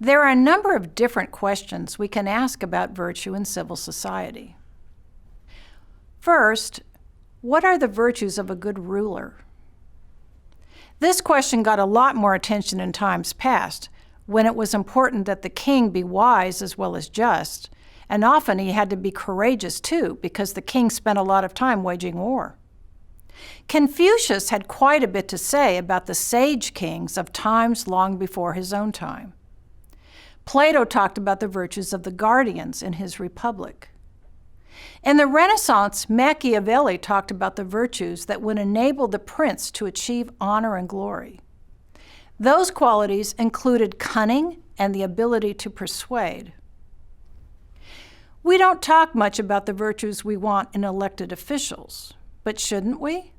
There are a number of different questions we can ask about virtue in civil society. First, what are the virtues of a good ruler? This question got a lot more attention in times past, when it was important that the king be wise as well as just, and often he had to be courageous too, because the king spent a lot of time waging war. Confucius had quite a bit to say about the sage kings of times long before his own time. Plato talked about the virtues of the guardians in his Republic. In the Renaissance, Machiavelli talked about the virtues that would enable the prince to achieve honor and glory. Those qualities included cunning and the ability to persuade. We don't talk much about the virtues we want in elected officials, but shouldn't we?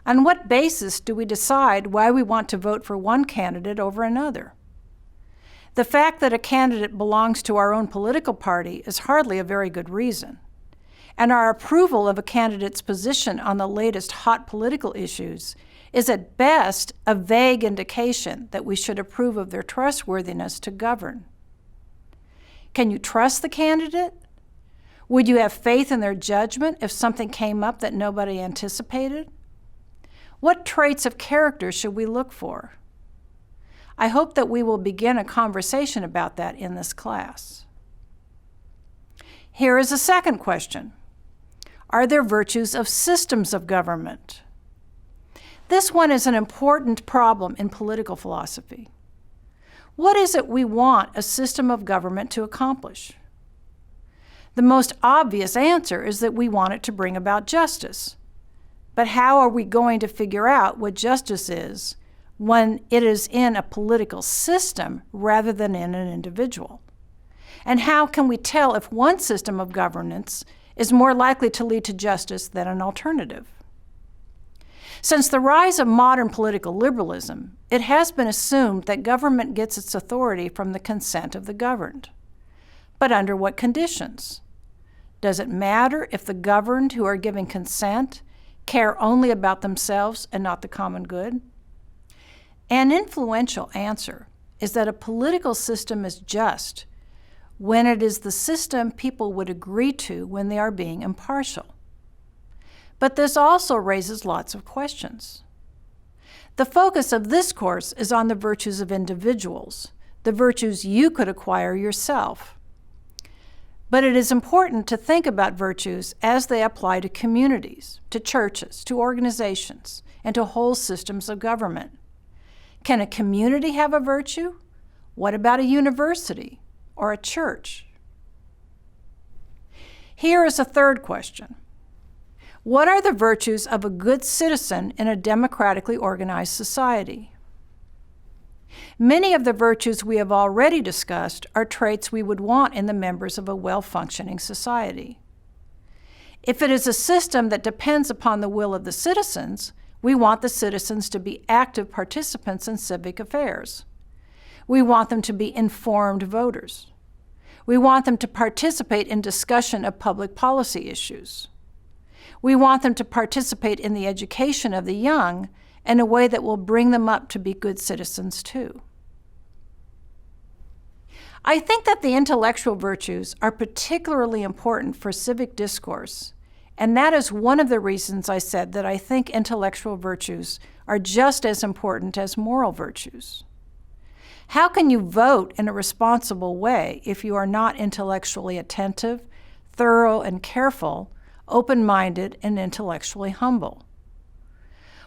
On what basis do we decide why we want to vote for one candidate over another? The fact that a candidate belongs to our own political party is hardly a very good reason, and our approval of a candidate's position on the latest hot political issues is at best a vague indication that we should approve of their trustworthiness to govern. Can you trust the candidate? Would you have faith in their judgment if something came up that nobody anticipated? What traits of character should we look for? I hope that we will begin a conversation about that in this class. Here is a second question. Are there virtues of systems of government? This one is an important problem in political philosophy. What is it we want a system of government to accomplish? The most obvious answer is that we want it to bring about justice. But how are we going to figure out what justice is when it is in a political system rather than in an individual? And how can we tell if one system of governance is more likely to lead to justice than an alternative? Since the rise of modern political liberalism, it has been assumed that government gets its authority from the consent of the governed. But under what conditions? Does it matter if the governed who are giving consent care only about themselves and not the common good? An influential answer is that a political system is just when it is the system people would agree to when they are being impartial. But this also raises lots of questions. The focus of this course is on the virtues of individuals, the virtues you could acquire yourself. But it is important to think about virtues as they apply to communities, to churches, to organizations, and to whole systems of government. Can a community have a virtue? What about a university or a church? Here is a third question. What are the virtues of a good citizen in a democratically organized society? Many of the virtues we have already discussed are traits we would want in the members of a well-functioning society. If it is a system that depends upon the will of the citizens, we want the citizens to be active participants in civic affairs. We want them to be informed voters. We want them to participate in discussion of public policy issues. We want them to participate in the education of the young in a way that will bring them up to be good citizens too. I think that the intellectual virtues are particularly important for civic discourse, and that is one of the reasons I said that I think intellectual virtues are just as important as moral virtues. How can you vote in a responsible way if you are not intellectually attentive, thorough and careful, open-minded and intellectually humble?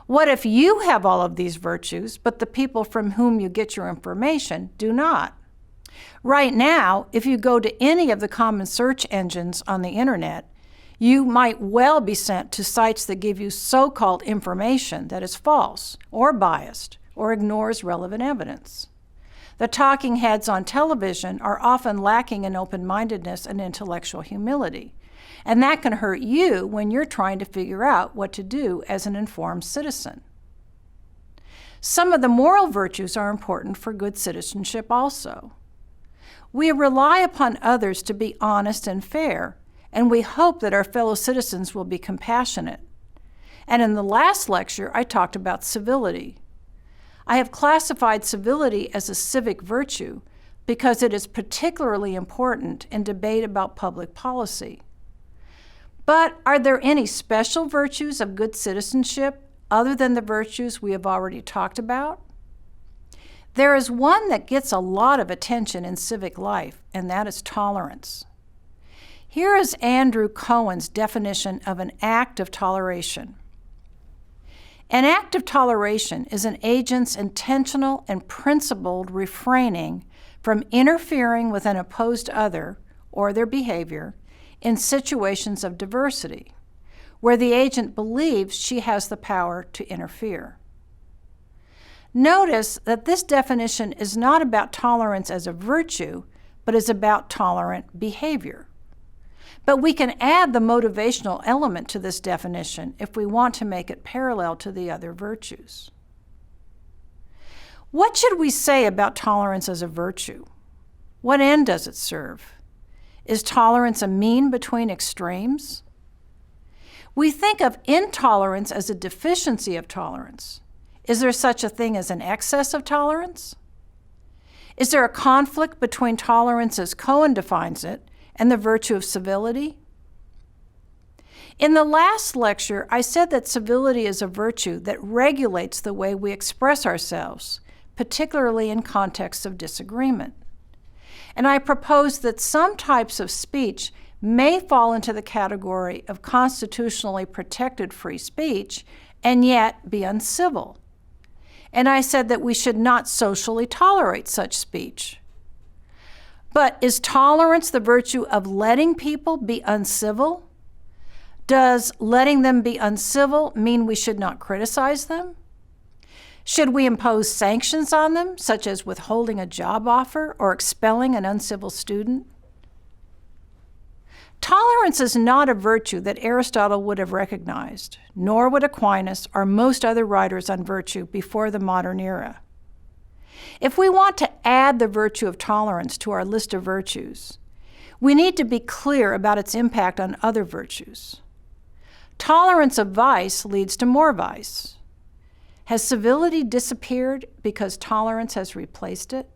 What if you have all of these virtues, but the people from whom you get your information do not? Right now, if you go to any of the common search engines on the internet, you might well be sent to sites that give you so-called information that is false or biased or ignores relevant evidence. The talking heads on television are often lacking in open-mindedness and intellectual humility, and that can hurt you when you're trying to figure out what to do as an informed citizen. Some of the moral virtues are important for good citizenship also. We rely upon others to be honest and fair, and we hope that our fellow citizens will be compassionate. And in the last lecture, I talked about civility. I have classified civility as a civic virtue, because it is particularly important in debate about public policy. But are there any special virtues of good citizenship other than the virtues we have already talked about? There is one that gets a lot of attention in civic life, and that is tolerance. Here is Andrew Cohen's definition of an act of toleration. An act of toleration is an agent's intentional and principled refraining from interfering with an opposed other or their behavior in situations of diversity, where the agent believes she has the power to interfere. Notice that this definition is not about tolerance as a virtue, but is about tolerant behavior. But we can add the motivational element to this definition if we want to make it parallel to the other virtues. What should we say about tolerance as a virtue? What end does it serve? Is tolerance a mean between extremes? We think of intolerance as a deficiency of tolerance. Is there such a thing as an excess of tolerance? Is there a conflict between tolerance as Cohen defines it and the virtue of civility? In the last lecture, I said that civility is a virtue that regulates the way we express ourselves, particularly in contexts of disagreement. And I proposed that some types of speech may fall into the category of constitutionally protected free speech and yet be uncivil. And I said that we should not socially tolerate such speech. But is tolerance the virtue of letting people be uncivil? Does letting them be uncivil mean we should not criticize them? Should we impose sanctions on them, such as withholding a job offer or expelling an uncivil student? Tolerance is not a virtue that Aristotle would have recognized, nor would Aquinas or most other writers on virtue before the modern era. If we want to add the virtue of tolerance to our list of virtues, we need to be clear about its impact on other virtues. Tolerance of vice leads to more vice. Has civility disappeared because tolerance has replaced it?